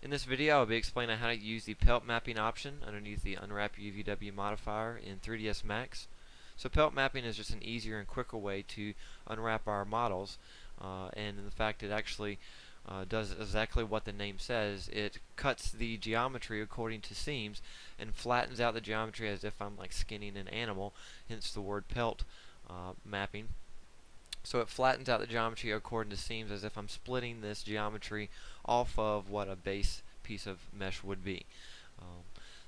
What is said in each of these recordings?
In this video, I'll be explaining how to use the Pelt Mapping option underneath the Unwrap UVW modifier in 3ds Max. So Pelt Mapping is just an easier and quicker way to unwrap our models, and in fact it actually does exactly what the name says. It cuts the geometry according to seams and flattens out the geometry as if I'm like skinning an animal, hence the word Pelt Mapping. So it flattens out the geometry according to seams as if I'm splitting this geometry off of what a base piece of mesh would be.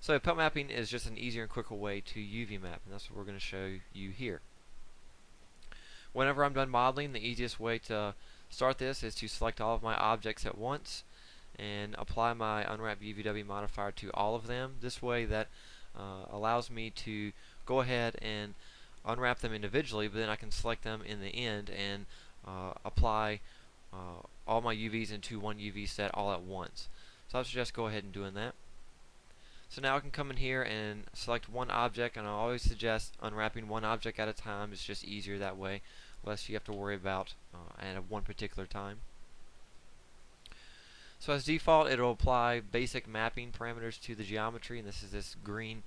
So Pelt Mapping is just an easier and quicker way to UV map, and that's what we're going to show you here. Whenever I'm done modeling, the easiest way to start this is to select all of my objects at once and apply my Unwrap UVW modifier to all of them. This way that allows me to go ahead and unwrap them individually, but then I can select them in the end and apply all my UVs into one UV set all at once. So I suggest go ahead and doing that. So now I can come in here and select one object, and I always suggest unwrapping one object at a time. It's just easier that way, less you have to worry about at one particular time. So as default, it'll apply basic mapping parameters to the geometry, and this is this green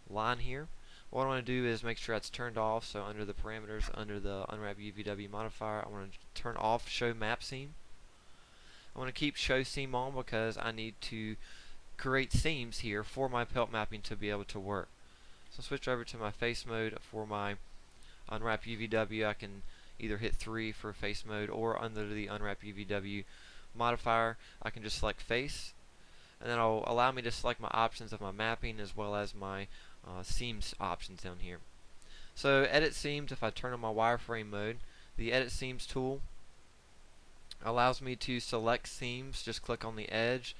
line here. What I want to do is make sure that's turned off. So under the parameters, under the Unwrap UVW modifier, I want to turn off Show Map Seam. I want to keep Show Seam on because I need to create seams here for my Pelt Mapping to be able to work. So I'll switch over to my face mode for my Unwrap UVW. I can either hit 3 for face mode, or under the Unwrap UVW modifier, I can just select face, and then it'll allow me to select my options of my mapping as well as my seams options down here. So edit seams, if I turn on my wireframe mode, the edit seams tool allows me to select seams. Just click on the edge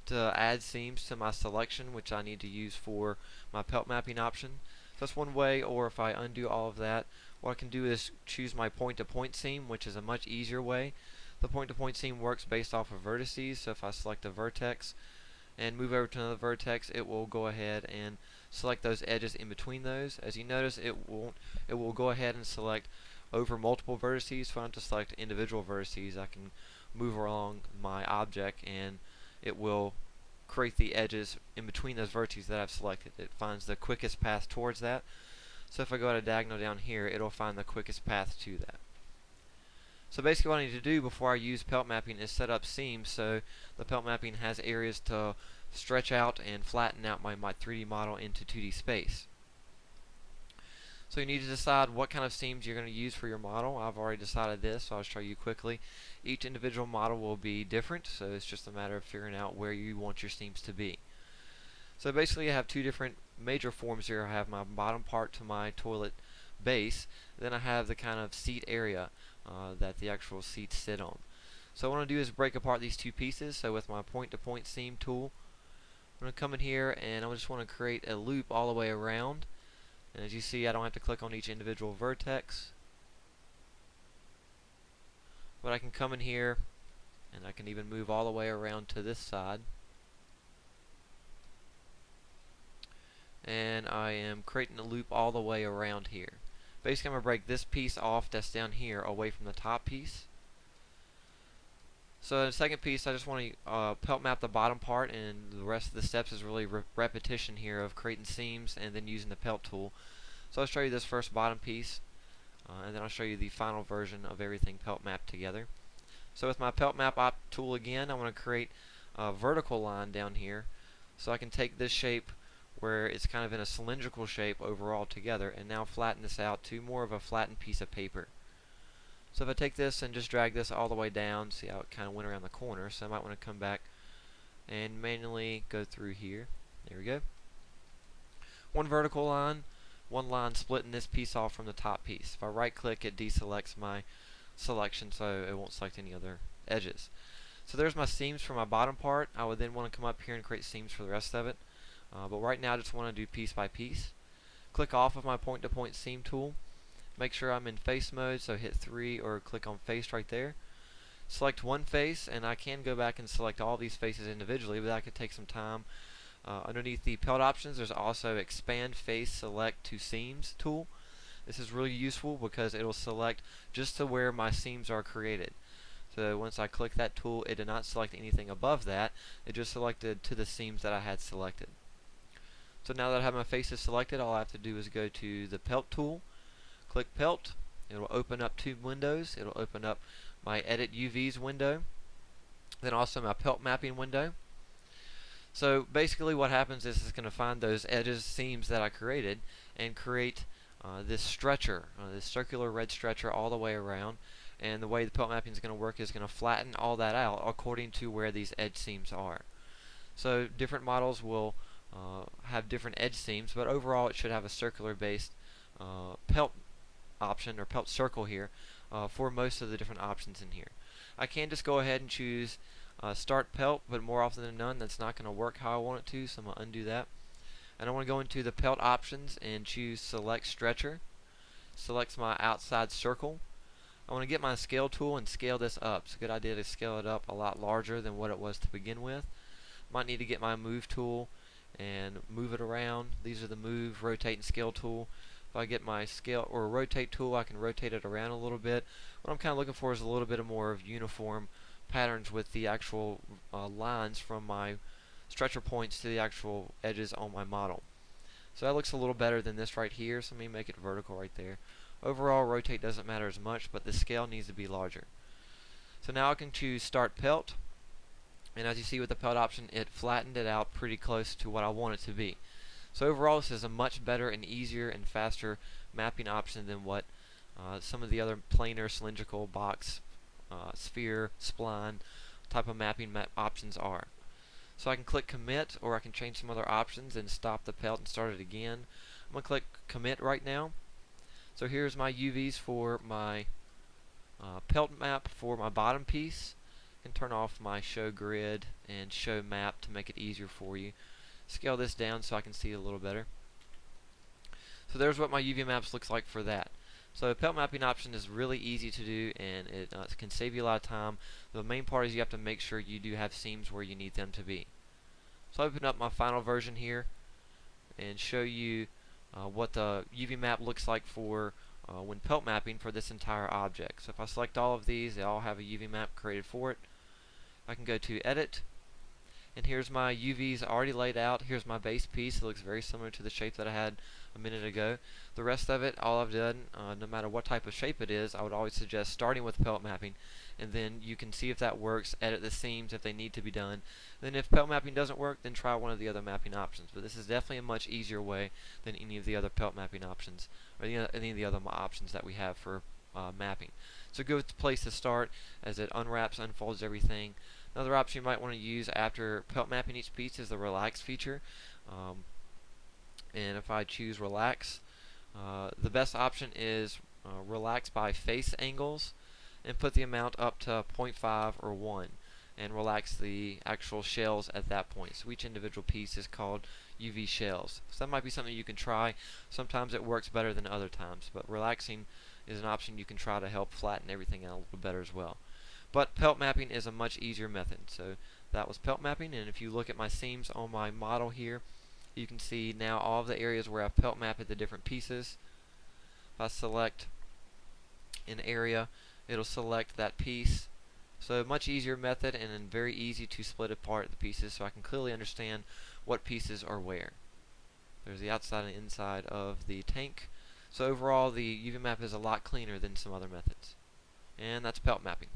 to add seams to my selection, which I need to use for my Pelt Mapping option. So that's one way. Or if I undo all of that, what I can do is choose my point-to-point seam, which is a much easier way. The point-to-point seam works based off of vertices, so if I select a vertex and move over to another vertex, it will go ahead and select those edges in between those. As you notice, it will go ahead and select over multiple vertices. So I don't have to select individual vertices. I can move along my object and it will create the edges in between those vertices that I've selected. It finds the quickest path towards that. So if I go at a diagonal down here, it'll find the quickest path to that. So basically what I need to do before I use Pelt Mapping is set up seams so the Pelt Mapping has areas to stretch out and flatten out my 3D model into 2D space. So you need to decide what kind of seams you're going to use for your model. I've already decided this, so I'll show you quickly. Each individual model will be different, so it's just a matter of figuring out where you want your seams to be. So basically I have two different major forms here. I have my bottom part to my toilet base, then I have the kind of seat area that the actual seats sit on. So what I want to do is break apart these two pieces. So with my point-to-point seam tool, I'm going to come in here and I just want to create a loop all the way around. And as you see, I don't have to click on each individual vertex, but I can come in here and I can even move all the way around to this side. And I am creating a loop all the way around here. Basically, I'm going to break this piece off that's down here away from the top piece. So in the second piece, I just want to pelt map the bottom part, and the rest of the steps is really repetition here of creating seams and then using the pelt tool. So I'll show you this first bottom piece, and then I'll show you the final version of everything pelt mapped together. So with my pelt map op tool again, I want to create a vertical line down here, so I can take this shape where it's kind of in a cylindrical shape overall together, and now flatten this out to more of a flattened piece of paper. So if I take this and just drag this all the way down, see how it kind of went around the corner, so I might want to come back and manually go through here. There we go. One vertical line, one line splitting this piece off from the top piece. If I right click, it deselects my selection so it won't select any other edges. So there's my seams for my bottom part. I would then want to come up here and create seams for the rest of it. But right now I just want to do piece by piece. Click off of my point-to-point seam tool. Make sure I'm in face mode, so hit 3 or click on face right there. Select one face, and I can go back and select all these faces individually, but that could take some time. Underneath the pelt options, there's also expand face select to seams tool. This is really useful because it will select just to where my seams are created. So once I click that tool, it did not select anything above that. It just selected to the seams that I had selected. So now that I have my faces selected, all I have to do is go to the Pelt tool, click Pelt. It'll open up two windows. It'll open up my Edit UVs window, then also my Pelt Mapping window. So basically what happens is it's going to find those edges, seams that I created, and create this stretcher, this circular red stretcher all the way around. And the way the Pelt Mapping is going to work is going to flatten all that out according to where these edge seams are. So different models will have different edge seams, but overall it should have a circular based pelt option or pelt circle here for most of the different options in here. I can just go ahead and choose start pelt, but more often than none that's not going to work how I want it to, so I'm going to undo that. And I want to go into the pelt options and choose select stretcher. Selects my outside circle. I want to get my scale tool and scale this up. It's a good idea to scale it up a lot larger than what it was to begin with. Might need to get my move tool and move it around. These are the move, rotate, and scale tool. If I get my scale or rotate tool, I can rotate it around a little bit. What I'm kind of looking for is a little bit more of uniform patterns with the actual lines from my stretcher points to the actual edges on my model. So that looks a little better than this right here, so let me make it vertical right there. Overall, rotate doesn't matter as much, but the scale needs to be larger. So now I can choose Start Pelt, and as you see with the Pelt option, it flattened it out pretty close to what I want it to be. So overall, this is a much better and easier and faster mapping option than what some of the other planar, cylindrical, box, sphere, spline type of mapping options are. So I can click Commit, or I can change some other options and stop the pelt and start it again. I'm going to click Commit right now. So here's my UVs for my pelt map for my bottom piece. I can turn off my show grid and show map to make it easier for you. Scale this down so I can see it a little better. So there's what my UV maps looks like for that. So the pelt mapping option is really easy to do, and it can save you a lot of time. The main part is you have to make sure you do have seams where you need them to be. So I'll open up my final version here and show you what the UV map looks like for when pelt mapping for this entire object. So if I select all of these, they all have a UV map created for it. I can go to Edit, and here's my UVs already laid out. Here's my base piece. It looks very similar to the shape that I had a minute ago. The rest of it, all I've done, no matter what type of shape it is, I would always suggest starting with pelt mapping, and then you can see if that works, edit the seams if they need to be done. Then if pelt mapping doesn't work, then try one of the other mapping options. But this is definitely a much easier way than any of the other pelt mapping options, or any of the other options that we have for mapping. So a good place to start, as it unwraps, unfolds everything. Another option you might want to use after pelt mapping each piece is the relax feature. And if I choose relax, the best option is relax by face angles, and put the amount up to 0.5 or 1, and relax the actual shells at that point. So each individual piece is called UV shells. So that might be something you can try. Sometimes it works better than other times, but relaxing is an option you can try to help flatten everything out a little better as well. But pelt mapping is a much easier method. So that was pelt mapping, and if you look at my seams on my model here, you can see now all of the areas where I've pelt mapped the different pieces. If I select an area, it'll select that piece. So a much easier method, and then very easy to split apart the pieces so I can clearly understand what pieces are where. There's the outside and inside of the tank. So overall the UV map is a lot cleaner than some other methods. And that's pelt mapping.